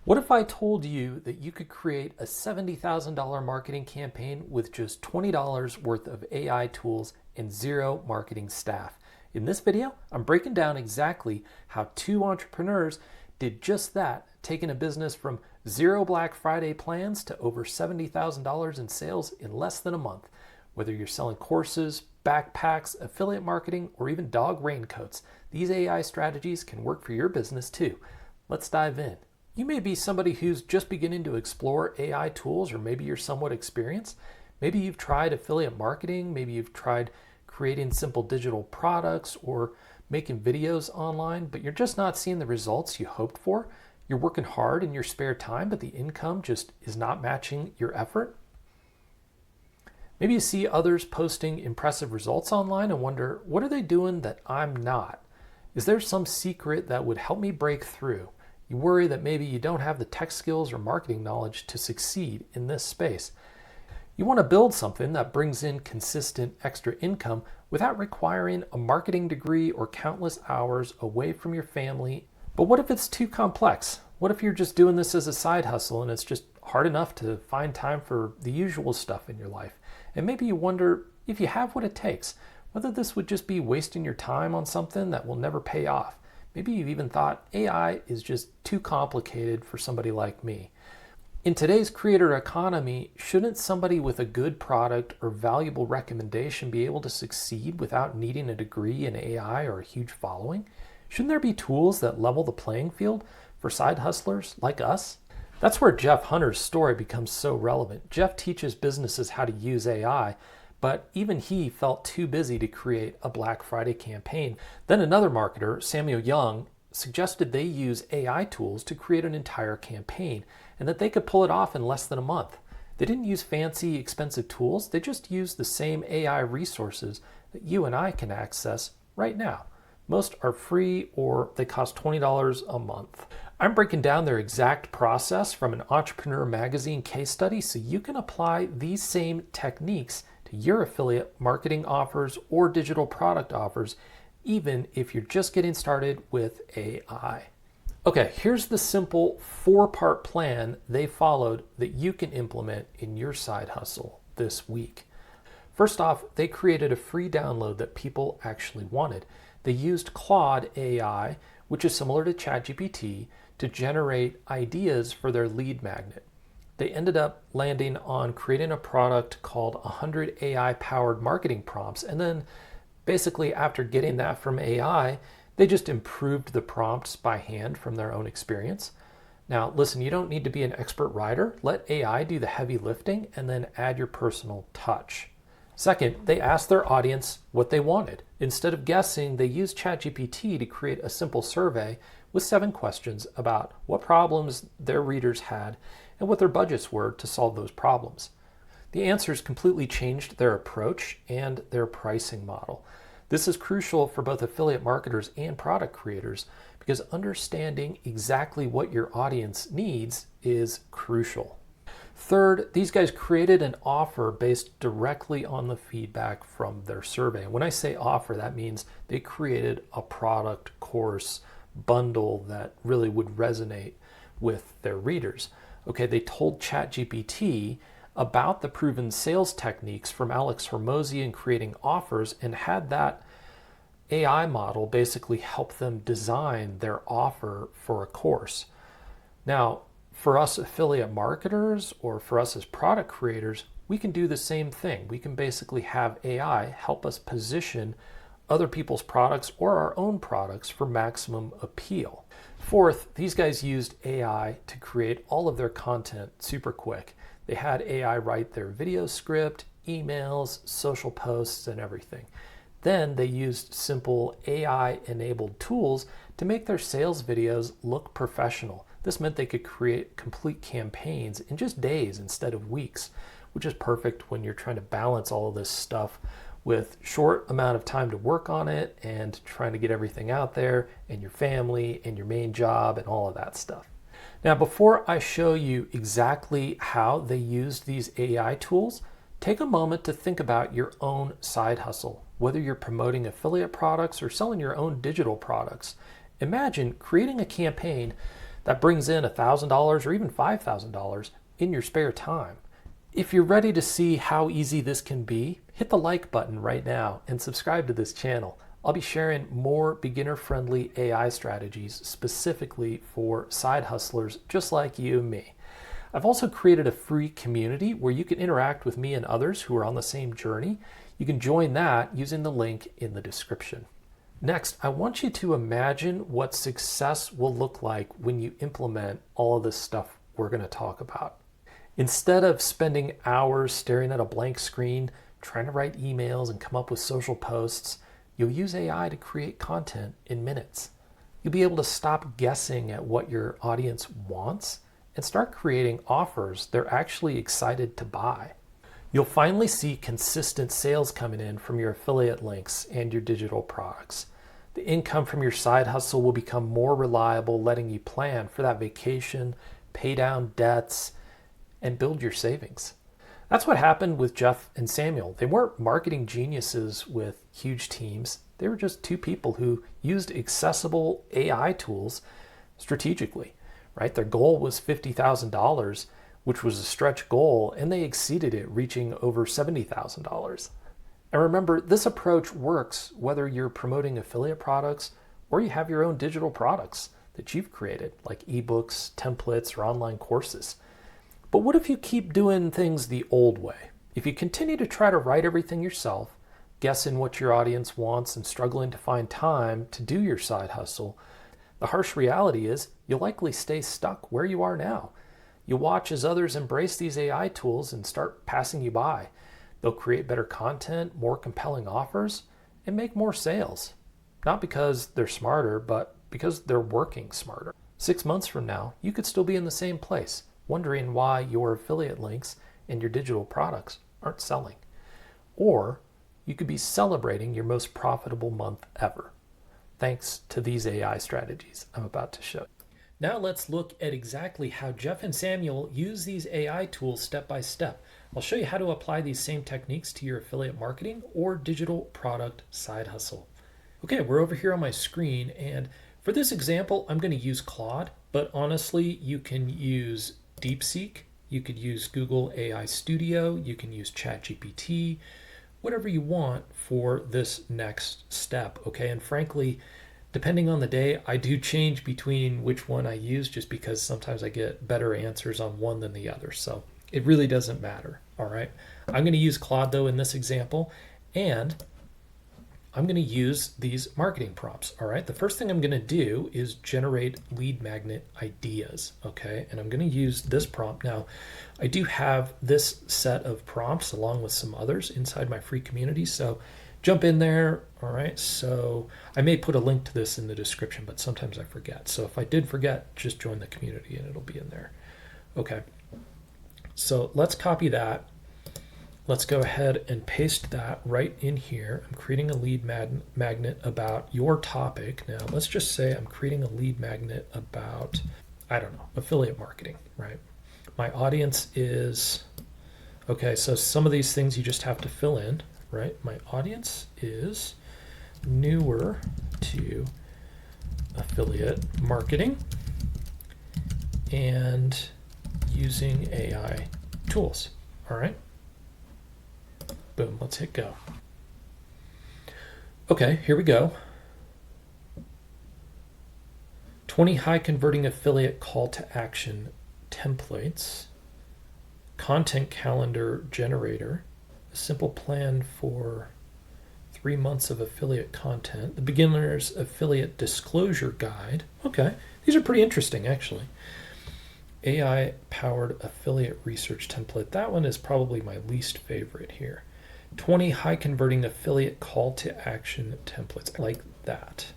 What if I told you that you could create a $70,000 marketing campaign with just $20 worth of AI tools and zero marketing staff? In this video, I'm breaking down exactly how two entrepreneurs did just that, taking a business from zero Black Friday plans to over $70,000 in sales in less than a month. Whether you're selling courses, backpacks, affiliate marketing, or even dog raincoats, these AI strategies can work for your business too. Let's dive in. You may be somebody who's just beginning to explore AI tools, or maybe you're somewhat experienced. Maybe you've tried affiliate marketing, maybe you've tried creating simple digital products or making videos online, but you're just not seeing the results you hoped for. You're working hard in your spare time, but the income just is not matching your effort. Maybe you see others posting impressive results online and wonder, what are they doing that I'm not? Is there some secret that would help me break through? You worry that maybe you don't have the tech skills or marketing knowledge to succeed in this space. You want to build something that brings in consistent extra income without requiring a marketing degree or countless hours away from your family. But what if it's too complex? What if you're just doing this as a side hustle and it's just hard enough to find time for the usual stuff in your life? And maybe you wonder if you have what it takes, whether this would just be wasting your time on something that will never pay off. Maybe you've even thought AI is just too complicated for somebody like me. In today's creator economy, shouldn't somebody with a good product or valuable recommendation be able to succeed without needing a degree in AI or a huge following? Shouldn't there be tools that level the playing field for side hustlers like us? That's where Jeff Hunter's story becomes so relevant. Jeff teaches businesses how to use AI, but even he felt too busy to create a Black Friday campaign. Then another marketer, Samuel Young, suggested they use AI tools to create an entire campaign and that they could pull it off in less than a month. They didn't use fancy, expensive tools. They just used the same AI resources that you and I can access right now. Most are free or they cost $20 a month. I'm breaking down their exact process from an Entrepreneur Magazine case study so you can apply these same techniques to your affiliate marketing offers or digital product offers, even if you're just getting started with AI. Okay, here's the simple 4-part plan they followed that you can implement in your side hustle this week. First off, they created a free download that people actually wanted. They used Claude AI, which is similar to ChatGPT, to generate ideas for their lead magnet. They ended up landing on creating a product called 100 AI-powered marketing prompts. And then basically after getting that from AI, they just improved the prompts by hand from their own experience. Now, listen, you don't need to be an expert writer. Let AI do the heavy lifting and then add your personal touch. Second, they asked their audience what they wanted. Instead of guessing, they used ChatGPT to create a simple survey with 7 questions about what problems their readers had and what their budgets were to solve those problems. The answers completely changed their approach and their pricing model. This is crucial for both affiliate marketers and product creators because understanding exactly what your audience needs is crucial. Third, these guys created an offer based directly on the feedback from their survey. When I say offer, that means they created a product, course, bundle that really would resonate with their readers. Okay, they told ChatGPT about the proven sales techniques from Alex Hormozi in creating offers and had that AI model basically help them design their offer for a course. Now, for us affiliate marketers or for us as product creators, we can do the same thing. We can basically have AI help us position other people's products or our own products for maximum appeal. Fourth, these guys used AI to create all of their content super quick. They had AI write their video script, emails, social posts, and everything. Then they used simple AI-enabled tools to make their sales videos look professional. This meant they could create complete campaigns in just days instead of weeks, which is perfect when you're trying to balance all of this stuff with short amount of time to work on it and trying to get everything out there and your family and your main job and all of that stuff. Now, before I show you exactly how they used these AI tools, take a moment to think about your own side hustle, whether you're promoting affiliate products or selling your own digital products. Imagine creating a campaign That brings in $1,000 or even $5,000 in your spare time. If you're ready to see how easy this can be, hit the like button right now and subscribe to this channel. I'll be sharing more beginner-friendly AI strategies specifically for side hustlers just like you and me. I've also created a free community where you can interact with me and others who are on the same journey. You can join that using the link in the description. Next, I want you to imagine what success will look like when you implement all of this stuff we're going to talk about. Instead of spending hours staring at a blank screen, trying to write emails and come up with social posts, you'll use AI to create content in minutes. You'll be able to stop guessing at what your audience wants and start creating offers they're actually excited to buy. You'll finally see consistent sales coming in from your affiliate links and your digital products. The income from your side hustle will become more reliable, letting you plan for that vacation, pay down debts, and build your savings. That's what happened with Jeff and Samuel. They weren't marketing geniuses with huge teams. They were just two people who used accessible AI tools strategically, right? Their goal was $50,000, which was a stretch goal, and they exceeded it, reaching over $70,000. And remember, this approach works whether you're promoting affiliate products or you have your own digital products that you've created, like ebooks, templates, or online courses. But what if you keep doing things the old way? If you continue to try to write everything yourself, guessing what your audience wants and struggling to find time to do your side hustle, the harsh reality is you'll likely stay stuck where you are now. You'll watch as others embrace these AI tools and start passing you by. They'll create better content, more compelling offers, and make more sales. Not because they're smarter, but because they're working smarter. 6 months from now, you could still be in the same place, wondering why your affiliate links and your digital products aren't selling. Or you could be celebrating your most profitable month ever, thanks to these AI strategies I'm about to show. Now let's look at exactly how Jeff and Samuel use these AI tools step by step. I'll show you how to apply these same techniques to your affiliate marketing or digital product side hustle. Okay, we're over here on my screen, and for this example, I'm going to use Claude, but honestly, you can use DeepSeek, you could use Google AI Studio, you can use ChatGPT, whatever you want for this next step, okay? And frankly, depending on the day, I do change between which one I use just because sometimes I get better answers on one than the other. So it really doesn't matter, all right? I'm going to use Claude, though, in this example, and I'm going to use these marketing prompts, all right? The first thing I'm going to do is generate lead magnet ideas, okay? And I'm going to use this prompt. Now, I do have this set of prompts along with some others inside my free community, so jump in there, all right? So I may put a link to this in the description, but sometimes I forget. So if I did forget, just join the community and it'll be in there. Okay, so let's copy that. Let's go ahead and paste that right in here. I'm creating a lead magnet about your topic. Now let's just say I'm creating a lead magnet about, I don't know, affiliate marketing, right? My audience is, okay, so some of these things you just have to fill in. Right, my audience is newer to affiliate marketing and using AI tools. All right, boom, let's hit go. Okay, here we go. 20 high converting affiliate call to action templates, content calendar generator, a simple plan for 3 months of affiliate content, the beginner's affiliate disclosure guide. Okay, these are pretty interesting actually. AI powered affiliate research template. That one is probably my least favorite here. 20 high converting affiliate call to action templates. I like that.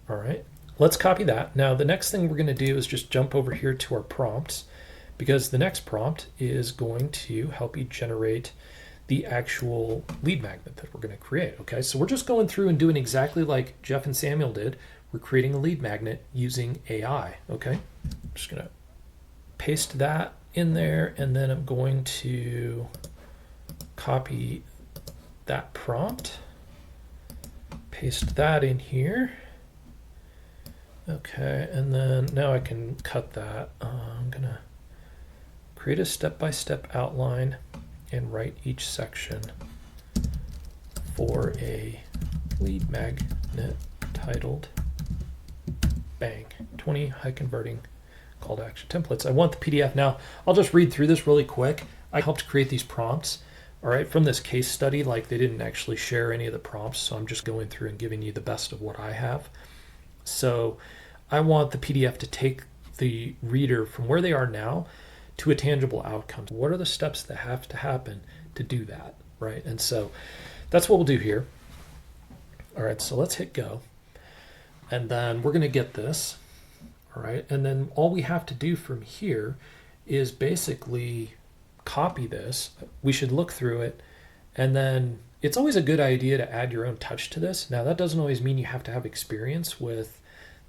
All right, let's copy that. Now the next thing we're going to do is just jump over here to our prompts, because the next prompt is going to help you generate the actual lead magnet that we're going to create. Okay, so we're just going through and doing exactly like Jeff and Samuel did. We're creating a lead magnet using AI. Okay, I'm just going to paste that in there, and then I'm going to copy that prompt, paste that in here, Okay, and then now I can cut that. I'm gonna create a step-by-step outline and write each section for a lead magnet titled bang 20 high converting call to action templates. I want the PDF. Now I'll just read through this really quick. I helped create these prompts. All right, from this case study, like they didn't actually share any of the prompts, so I'm just going through and giving you the best of what I have. So I want the PDF to take the reader from where they are now to a tangible outcome. What are the steps that have to happen to do that, right? And so that's what we'll do here. All right, so let's hit go. And then we're going to get this, all right? And then all we have to do from here is basically copy this. We should look through it, and then it's always a good idea to add your own touch to this. Now, that doesn't always mean you have to have experience with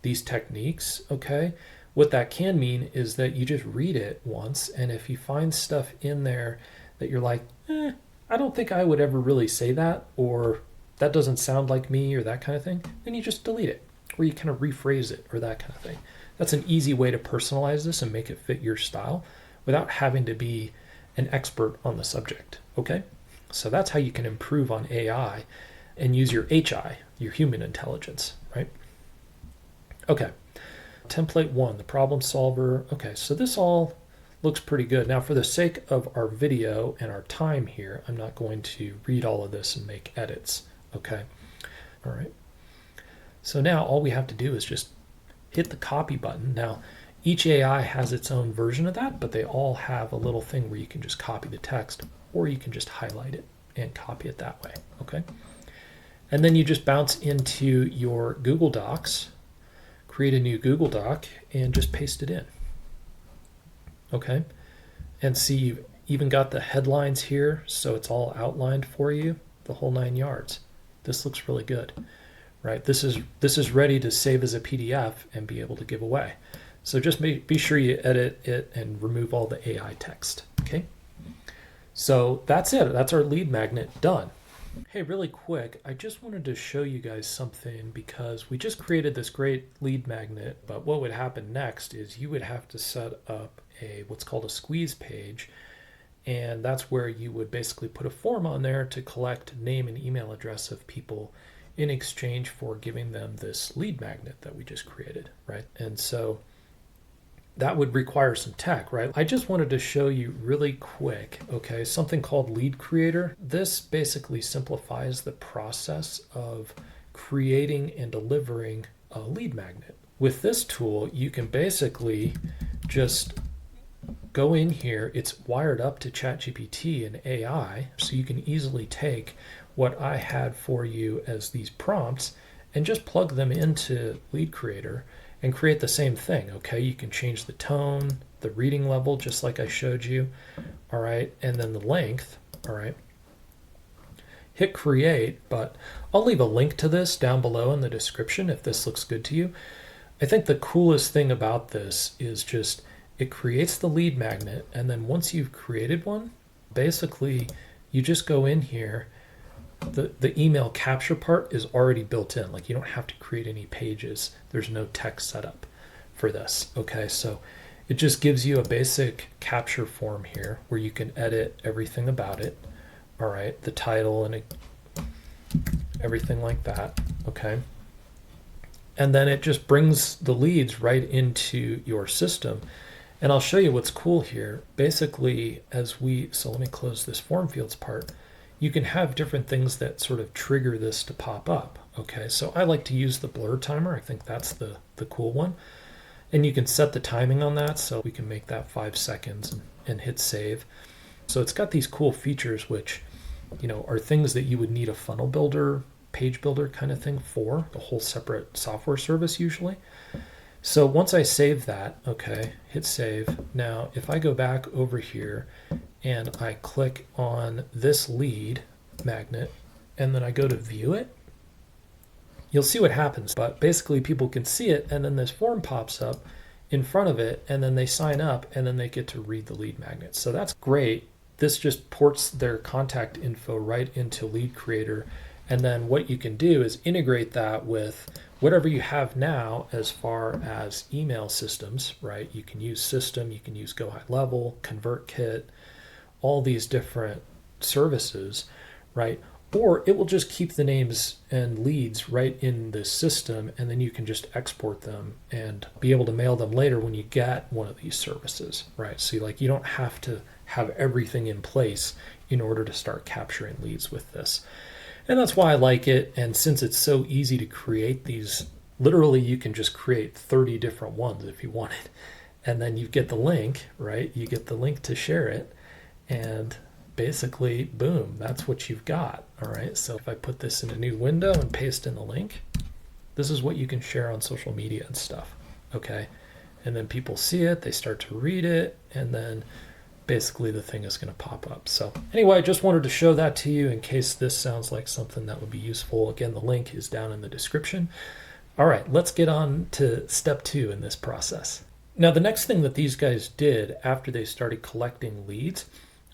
these techniques, okay? What that can mean is that you just read it once, and if you find stuff in there that you're like, I don't think I would ever really say that, or that doesn't sound like me, or that kind of thing, then you just delete it, or you kind of rephrase it, or that kind of thing. That's an easy way to personalize this and make it fit your style without having to be an expert on the subject, okay? So that's how you can improve on AI and use your HI, your human intelligence, right? Okay, template 1, the problem solver. Okay, so this all looks pretty good. Now, for the sake of our video and our time here, I'm not going to read all of this and make edits, okay? All right, so now all we have to do is just hit the copy button. Now, each AI has its own version of that, but they all have a little thing where you can just copy the text, or you can just highlight it and copy it that way, okay? And then you just bounce into your Google Docs, create a new Google Doc, and just paste it in, okay? And see, you've even got the headlines here, so it's all outlined for you, the whole 9 yards. This looks really good, right? This is ready to save as a PDF and be able to give away. So just be sure you edit it and remove all the AI text, okay? So that's it. That's our lead magnet done. Hey, really quick, I just wanted to show you guys something because we just created this great lead magnet, but what would happen next is you would have to set up what's called a squeeze page, and that's where you would basically put a form on there to collect name and email address of people in exchange for giving them this lead magnet that we just created, right? And so that would require some tech, right? I just wanted to show you really quick, okay, something called Lead Creator. This basically simplifies the process of creating and delivering a lead magnet. With this tool, you can basically just go in here. It's wired up to ChatGPT and AI, so you can easily take what I had for you as these prompts and just plug them into Lead Creator and create the same thing, okay? You can change the tone, the reading level, just like I showed you, all right? And then the length, all right? Hit create, but I'll leave a link to this down below in the description if this looks good to you. I think the coolest thing about this is just it creates the lead magnet, and then once you've created one, basically you just go in here. The email capture part is already built in. Like, you don't have to create any pages. There's no text setup for this, okay? So it just gives you a basic capture form here where you can edit everything about it, all right? The title and everything like that, okay? And then it just brings the leads right into your system. And I'll show you what's cool here. Basically, so let me close this form fields part. You can have different things that sort of trigger this to pop up, okay? So I like to use the blur timer. I think that's the cool one. And you can set the timing on that, so we can make that 5 seconds and hit save. So it's got these cool features which, you know, are things that you would need a funnel builder, page builder kind of thing for, a whole separate software service usually. So once I save that, okay, hit save. Now, if I go back over here and I click on this lead magnet and then I go to view it, you'll see what happens. But basically people can see it, and then this form pops up in front of it, and then they sign up, and then they get to read the lead magnet. So that's great. This just ports their contact info right into Lead Creator, And then what you can do is integrate that with whatever you have now as far as email systems, right? You can use System, you can use Go High Level, ConvertKit, all these different services, right? Or it will just keep the names and leads right in the system, and then you can just export them and be able to mail them later when you get one of these services, right? So you don't have to have everything in place in order to start capturing leads with this. And that's why I like it. And since it's so easy to create these, literally you can just create 30 different ones if you wanted. And then you get the link, right? You get the link to share it. And basically, boom, that's what you've got. All right. So if I put this in a new window and paste in the link, this is what you can share on social media and stuff. Okay. And then people see it, they start to read it, and then basically the thing is going to pop up. So anyway, I just wanted to show that to you in case this sounds like something that would be useful. Again, the link is down in the description. All right, let's get on to step 2 in this process. Now, the next thing that these guys did after they started collecting leads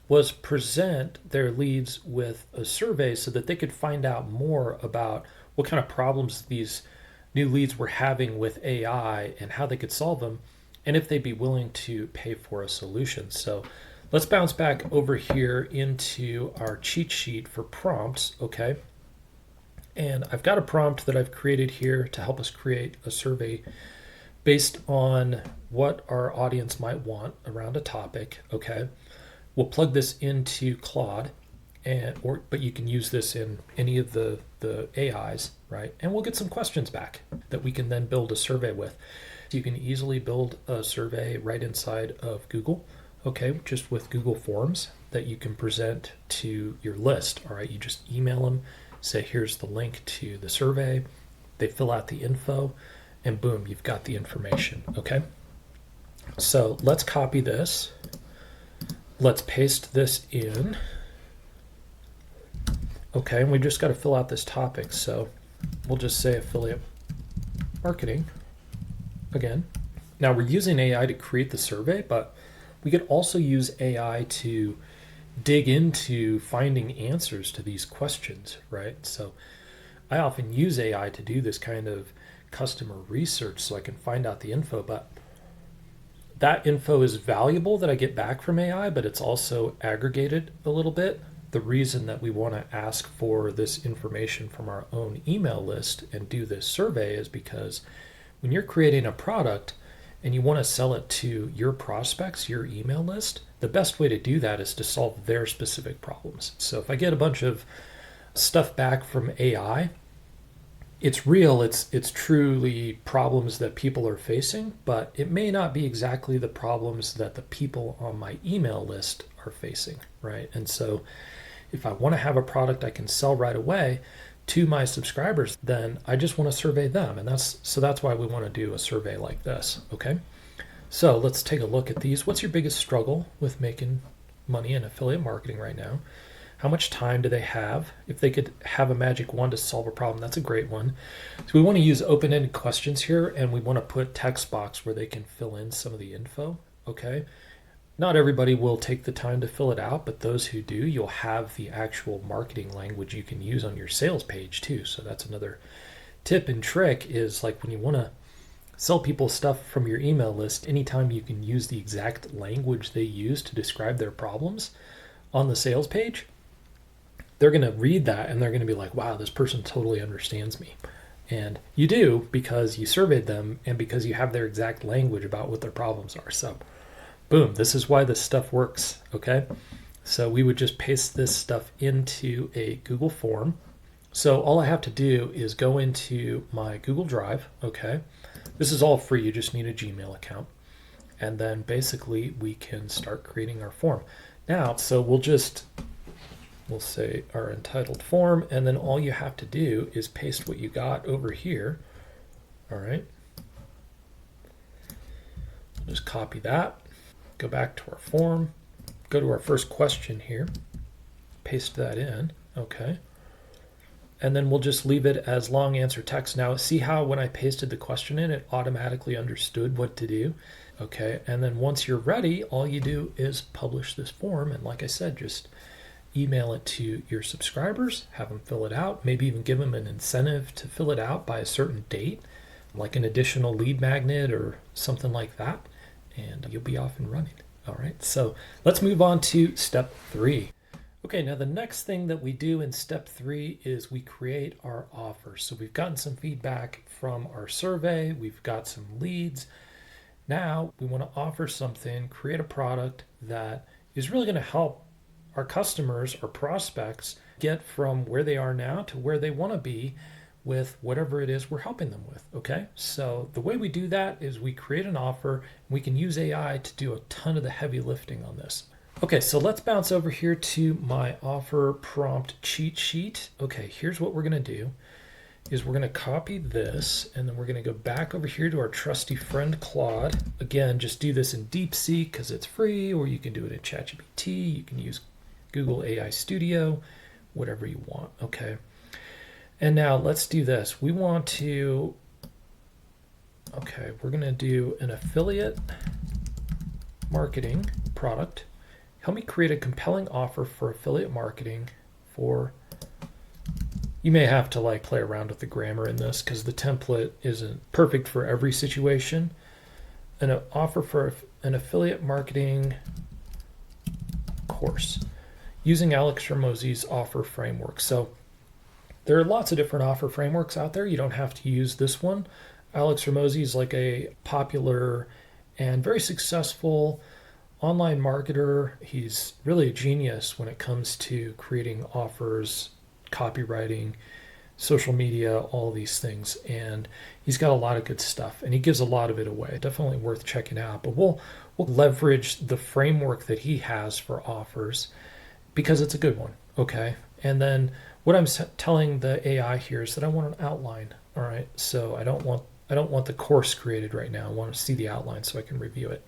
was present their leads with a survey so that they could find out more about what kind of problems these new leads were having with AI and how they could solve them, and if they'd be willing to pay for a solution. So let's bounce back over here into our cheat sheet for prompts, okay? And I've got a prompt that I've created here to help us create a survey based on what our audience might want around a topic, okay? We'll plug this into Claude, but you can use this in any of the AIs, right? And we'll get some questions back that we can then build a survey with. You can easily build a survey right inside of Google, okay, just with Google Forms that you can present to your list, all right? You just email them, say, here's the link to the survey. They fill out the info, and boom, you've got the information, okay? So let's copy this. Let's paste this in. Okay, and we just got to fill out this topic. So we'll just say affiliate marketing. Again, now we're using AI to create the survey, but we could also use AI to dig into finding answers to these questions, right? So I often use AI to do this kind of customer research so I can find out the info, but that info is valuable that I get back from AI, but it's also aggregated a little bit. The reason that we want to ask for this information from our own email list and do this survey is because when you're creating a product and you want to sell it to your prospects, your email list, the best way to do that is to solve their specific problems. So if I get a bunch of stuff back from AI, it's real, it's truly problems that people are facing, but it may not be exactly the problems that the people on my email list are facing, right? And so if I want to have a product I can sell right away to my subscribers, then I just want to survey them. And that's why we want to do a survey like this, okay? So let's take a look at these. What's your biggest struggle with making money in affiliate marketing right now? How much time do they have? If they could have a magic wand to solve a problem, that's a great one. So we want to use open-ended questions here, and we want to put text box where they can fill in some of the info, okay? Not everybody will take the time to fill it out, but those who do, you'll have the actual marketing language you can use on your sales page too. So that's another tip and trick is like when you want to sell people stuff from your email list, anytime you can use the exact language they use to describe their problems on the sales page, they're going to read that and they're going to be like, wow, this person totally understands me. And you do because you surveyed them and because you have their exact language about what their problems are. So boom, this is why this stuff works, okay? So we would just paste this stuff into a Google form. So all I have to do is go into my Google Drive, okay? This is all free, you just need a Gmail account. And then basically we can start creating our form. Now, so we'll say our entitled form, and then all you have to do is paste what you got over here, all right? Just copy that. Go back to our form, go to our first question here, paste that in, okay? And then we'll just leave it as long answer text. Now, see how when I pasted the question in, it automatically understood what to do, okay? And then once you're ready, all you do is publish this form, and like I said, just email it to your subscribers, have them fill it out, maybe even give them an incentive to fill it out by a certain date, like an additional lead magnet or something like that, and you'll be off and running. All right, so let's move on to step 3. Okay, now the next thing that we do in step 3 is we create our offer. So we've gotten some feedback from our survey, we've got some leads. Now we want to offer something, create a product that is really going to help our customers or prospects get from where they are now to where they want to be with whatever it is we're helping them with. Okay, so the way we do that is we create an offer. We can use AI to do a ton of the heavy lifting on this. Okay, so let's bounce over here to my offer prompt cheat sheet. Okay, here's what we're going to do is we're going to copy this, and then we're going to go back over here to our trusty friend Claude. Again, just do this in DeepSeek because it's free, or you can do it in ChatGPT. You can use Google AI Studio, whatever you want. Okay, and now let's do this. We want to, okay, we're going to do an affiliate marketing product. Help me create a compelling offer for affiliate marketing for, you may have to like play around with the grammar in this because the template isn't perfect for every situation. An offer for an affiliate marketing course using Alex Hormozi's offer framework. So there are lots of different offer frameworks out there. You don't have to use this one. Alex Hormozi is like a popular and very successful online marketer. He's really a genius when it comes to creating offers, copywriting, social media, all these things. And he's got a lot of good stuff and he gives a lot of it away. Definitely worth checking out. But we'll leverage the framework that he has for offers because it's a good one. Okay. And then what I'm telling the AI here is that I want an outline. All right. So I don't want the course created right now. I want to see the outline so I can review it.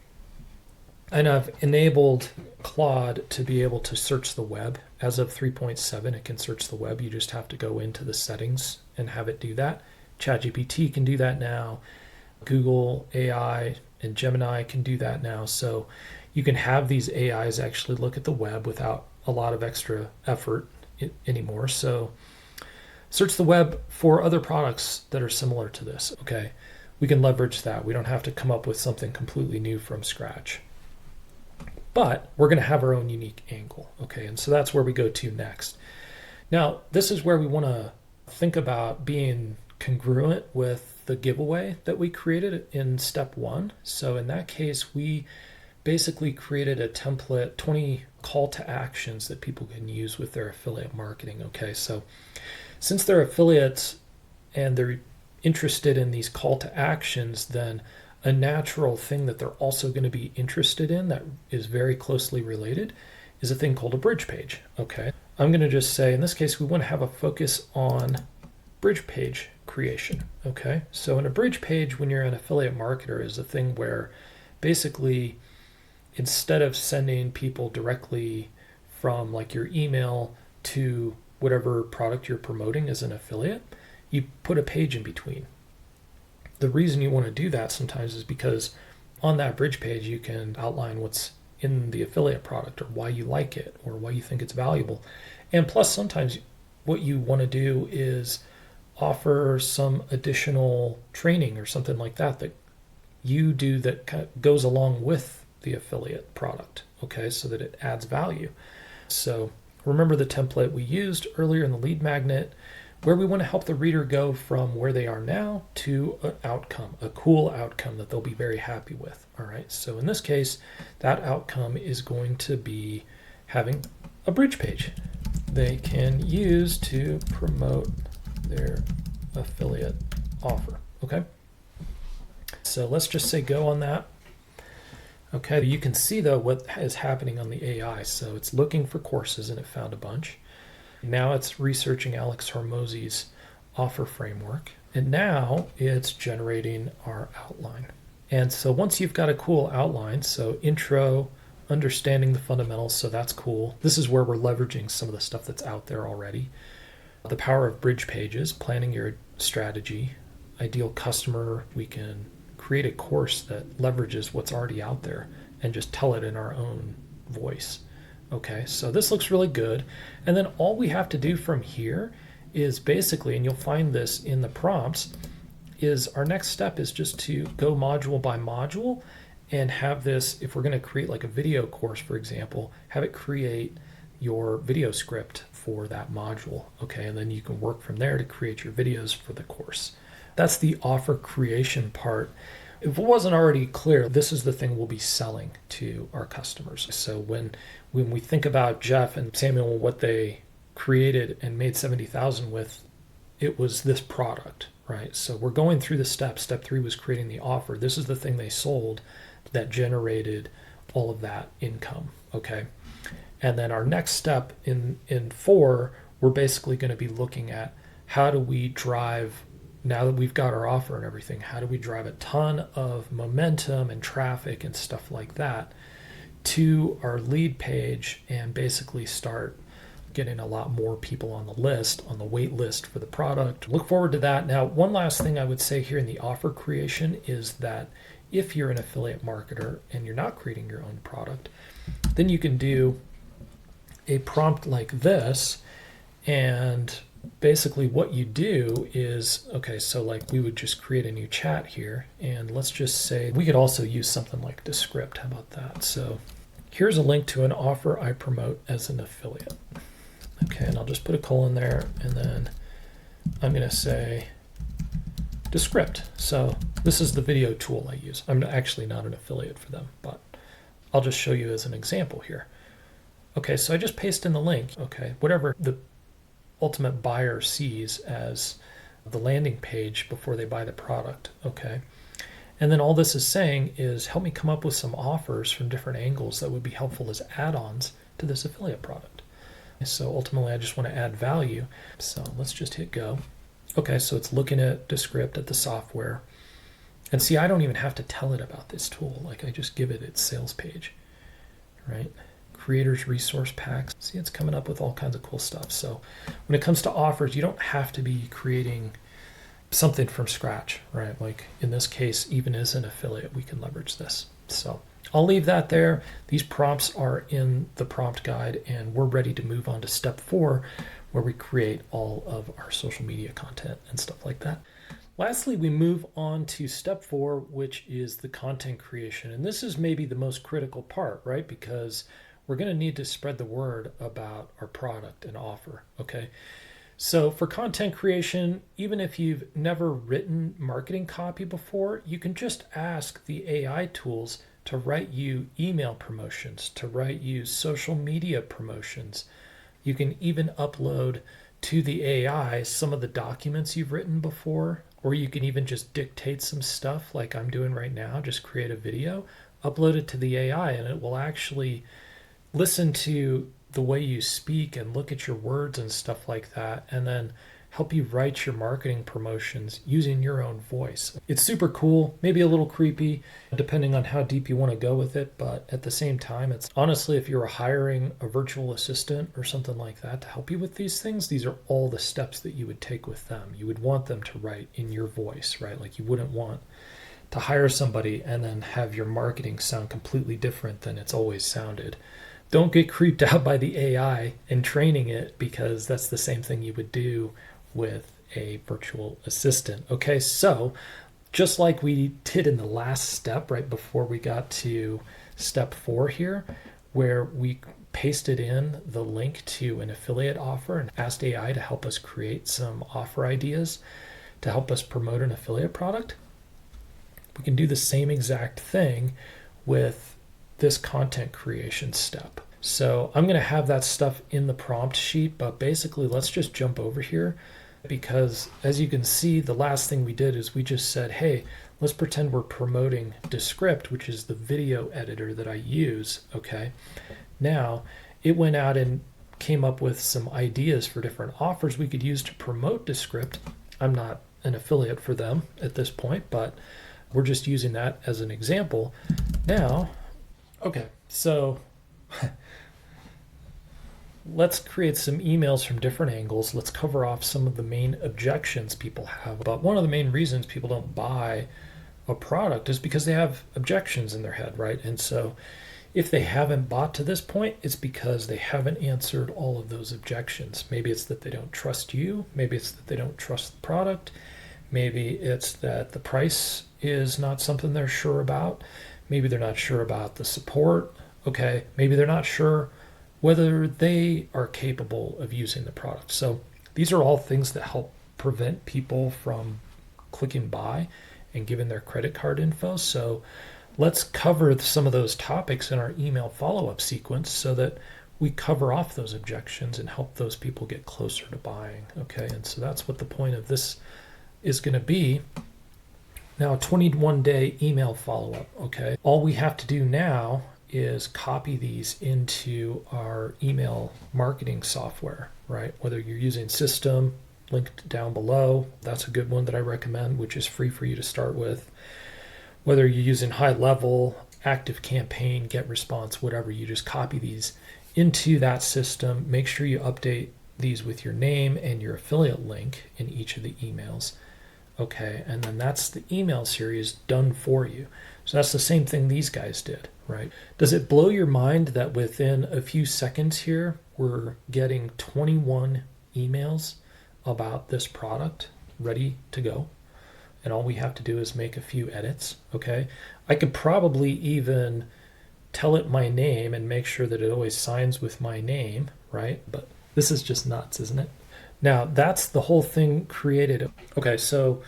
And I've enabled Claude to be able to search the web. As of 3.7, it can search the web. You just have to go into the settings and have it do that. ChatGPT can do that now. Google AI and Gemini can do that now. So you can have these AIs actually look at the web without a lot of extra effort anymore. So search the web for other products that are similar to this. Okay, we can leverage that. We don't have to come up with something completely new from scratch. But we're going to have our own unique angle. Okay, and so that's where we go to next. Now, this is where we want to think about being congruent with the giveaway that we created in step 1. So in that case, we basically created a template, 20 call to actions that people can use with their affiliate marketing. Okay, so since they're affiliates and they're interested in these call to actions, then a natural thing that they're also going to be interested in that is very closely related is a thing called a bridge page. Okay, I'm going to just say in this case we want to have a focus on bridge page creation. Okay, so in a bridge page, when you're an affiliate marketer, is a thing where basically instead of sending people directly from like your email to whatever product you're promoting as an affiliate, you put a page in between. The reason you want to do that sometimes is because on that bridge page, you can outline what's in the affiliate product or why you like it or why you think it's valuable. And plus, sometimes what you want to do is offer some additional training or something like that that you do that kind of goes along with the affiliate product, okay, so that it adds value. So remember the template we used earlier in the lead magnet, where we want to help the reader go from where they are now to an outcome, a cool outcome that they'll be very happy with. All right, so in this case, that outcome is going to be having a bridge page they can use to promote their affiliate offer. Okay, so let's just say go on that. Okay, you can see though what is happening on the AI. So it's looking for courses and it found a bunch. Now it's researching Alex Hormozi's offer framework, and now it's generating our outline. And so once you've got a cool outline, so intro, understanding the fundamentals, so that's cool. This is where we're leveraging some of the stuff that's out there already. The power of bridge pages, planning your strategy, ideal customer, we can create a course that leverages what's already out there and just tell it in our own voice. Okay, so this looks really good. And then all we have to do from here is basically, and you'll find this in the prompts, is our next step is just to go module by module and have this, if we're going to create like a video course, for example, have it create your video script for that module. Okay, and then you can work from there to create your videos for the course. That's the offer creation part. If it wasn't already clear, this is the thing we'll be selling to our customers. So when we think about Jeff and Samuel, what they created and made 70,000 with, it was this product, right? So we're going through the steps. Step 3 was creating the offer. This is the thing they sold that generated all of that income, okay? And then our next step in 4, we're basically going to be looking at how do we drive, now that we've got our offer and everything, how do we drive a ton of momentum and traffic and stuff like that to our lead page and basically start getting a lot more people on the list, on the wait list for the product. Look forward to that. Now, one last thing I would say here in the offer creation is that if you're an affiliate marketer and you're not creating your own product, then you can do a prompt like this. And basically what you do is, okay, so like we would just create a new chat here, and let's just say we could also use something like Descript. How about that? So here's a link to an offer I promote as an affiliate. Okay, and I'll just put a colon there, and then I'm going to say Descript. So this is the video tool I use. I'm actually not an affiliate for them, but I'll just show you as an example here. Okay, so I just paste in the link, okay, whatever the ultimate buyer sees as the landing page before they buy the product, okay? And then all this is saying is help me come up with some offers from different angles that would be helpful as add-ons to this affiliate product. So ultimately I just want to add value. So let's just hit go. Okay, so it's looking at Descript, at the software. And see, I don't even have to tell it about this tool. Like I just give it its sales page, right? Creators resource packs. See, it's coming up with all kinds of cool stuff. So when it comes to offers, you don't have to be creating something from scratch, right? Like in this case, even as an affiliate, we can leverage this. So I'll leave that there. These prompts are in the prompt guide, and we're ready to move on to step 4, where we create all of our social media content and stuff like that. Lastly, we move on to step 4, which is the content creation. And this is maybe the most critical part, right? Because we're going to need to spread the word about our product and offer, okay? So for content creation, even if you've never written marketing copy before, you can just ask the AI tools to write you email promotions, to write you social media promotions. You can even upload to the AI some of the documents you've written before, or you can even just dictate some stuff like I'm doing right now, just create a video, upload it to the AI, and it will actually listen to the way you speak and look at your words and stuff like that, and then help you write your marketing promotions using your own voice. It's super cool, maybe a little creepy, depending on how deep you want to go with it, but at the same time, it's honestly, if you were hiring a virtual assistant or something like that to help you with these things, these are all the steps that you would take with them. You would want them to write in your voice, right? Like you wouldn't want to hire somebody and then have your marketing sound completely different than it's always sounded. Don't get creeped out by the AI and training it, because that's the same thing you would do with a virtual assistant. Okay, so just like we did in the last step right before we got to step 4 here, where we pasted in the link to an affiliate offer and asked AI to help us create some offer ideas to help us promote an affiliate product, we can do the same exact thing with this content creation step. So I'm going to have that stuff in the prompt sheet, but basically let's just jump over here, because as you can see, the last thing we did is we just said, hey, let's pretend we're promoting Descript, which is the video editor that I use, okay? Now, it went out and came up with some ideas for different offers we could use to promote Descript. I'm not an affiliate for them at this point, but we're just using that as an example. Now, okay, so let's create some emails from different angles. Let's cover off some of the main objections people have. But one of the main reasons people don't buy a product is because they have objections in their head, right? And so If they haven't bought to this point, it's because they haven't answered all of those objections. Maybe it's that they don't trust you. Maybe it's that they don't trust the product. Maybe it's that the price is not something they're sure about. Maybe they're not sure about the support. Okay. Maybe they're not sure whether they are capable of using the product. So these are all things that help prevent people from clicking buy and giving their credit card info. So let's cover some of those topics in our email follow-up sequence so that we cover off those objections and help those people get closer to buying. Okay, and so that's what the point of this is going to be. Now, a 21-day email follow-up. Okay, all we have to do now is copy these into our email marketing software, right? Whether you're using System, linked down below, that's a good one that I recommend, which is free for you to start with. Whether you're using High Level, Active Campaign, Get Response, whatever, you just copy these into that system. Make sure you update these with your name and your affiliate link in each of the emails. Okay, and then that's the email series done for you. So that's the same thing these guys did, right? Does it blow your mind that within a few seconds here, we're getting 21 emails about this product ready to go? And all we have to do is make a few edits, okay? I could probably even tell it my name and make sure that it always signs with my name, right? But this is just nuts, isn't it? Now, that's the whole thing created. Okay, so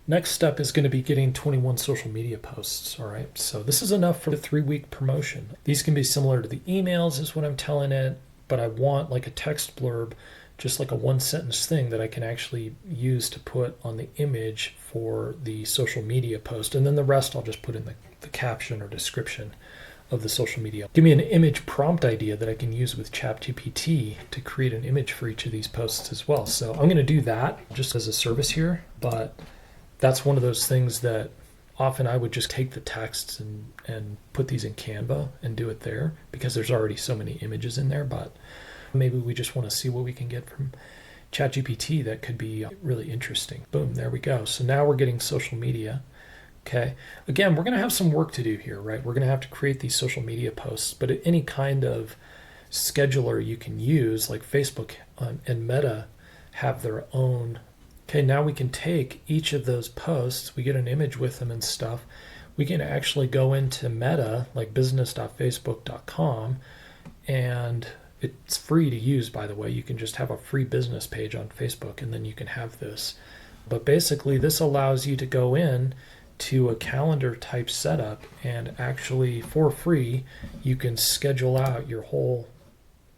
next step is going to be getting 21 social media posts, all right? So this is enough for the 3-week promotion. These can be similar to the emails is what I'm telling it, but I want like a text blurb, just like a 1-sentence thing that I can actually use to put on the image for the social media post. And then the rest I'll just put in the caption or description of the social media. Give me an image prompt idea that I can use with ChatGPT to create an image for each of these posts as well. So I'm going to do that just as a service here, but that's one of those things that often I would just take the texts and put these in Canva and do it there because there's already so many images in there, but maybe we just want to see what we can get from ChatGPT that could be really interesting. Boom, there we go. So now we're getting social media. Okay. Again, we're going to have some work to do here, right? We're going to have to create these social media posts, but any kind of scheduler you can use, like Facebook and Meta have their own. Okay, now we can take each of those posts, we get an image with them and stuff. We can actually go into Meta, like business.facebook.com, and it's free to use, by the way. You can just have a free business page on Facebook, and then you can have this. But basically, this allows you to go in to a calendar type setup, and actually, for free, you can schedule out your whole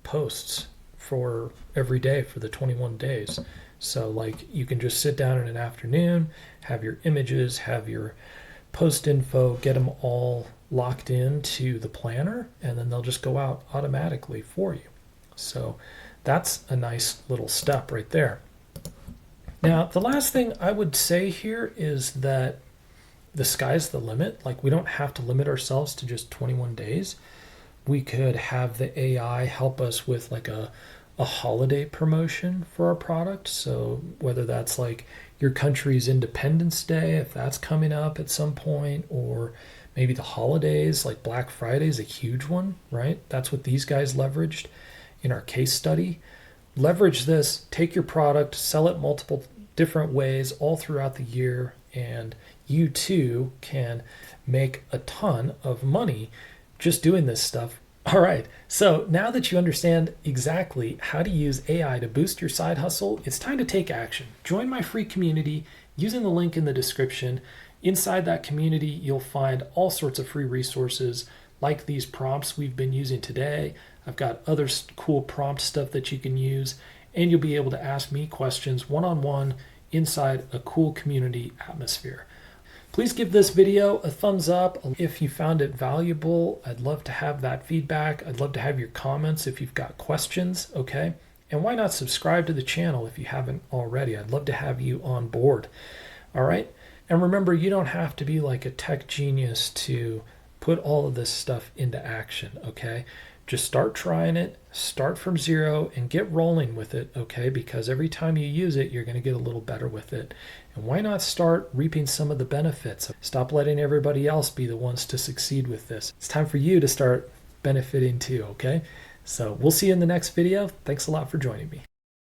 posts for every day for the 21 days. So, like, you can just sit down in an afternoon, have your images, have your post info, get them all locked into the planner, and then they'll just go out automatically for you. So that's a nice little step right there. Now, the last thing I would say here is that the sky's the limit. Like, we don't have to limit ourselves to just 21 days. We could have the AI help us with like a holiday promotion for our product. So whether that's like your country's Independence Day, if that's coming up at some point, or maybe the holidays, like Black Friday is a huge one, right? That's what these guys leveraged in our case study. Leverage this, take your product, sell it multiple different ways all throughout the year, and you too can make a ton of money just doing this stuff. All right, so now that you understand exactly how to use AI to boost your side hustle, it's time to take action. Join my free community using the link in the description. Inside that community, you'll find all sorts of free resources like these prompts we've been using today. I've got other cool prompt stuff that you can use, and you'll be able to ask me questions one-on-one inside a cool community atmosphere. Please give this video a thumbs up if you found it valuable. I'd love to have that feedback. I'd love to have your comments if you've got questions, okay? And why not subscribe to the channel if you haven't already? I'd love to have you on board, all right? And remember, you don't have to be like a tech genius to put all of this stuff into action, okay? Just start trying it, start from zero, and get rolling with it, okay? Because every time you use it, you're going to get a little better with it. And why not start reaping some of the benefits? Stop letting everybody else be the ones to succeed with this. It's time for you to start benefiting too, okay? So we'll see you in the next video. Thanks a lot for joining me.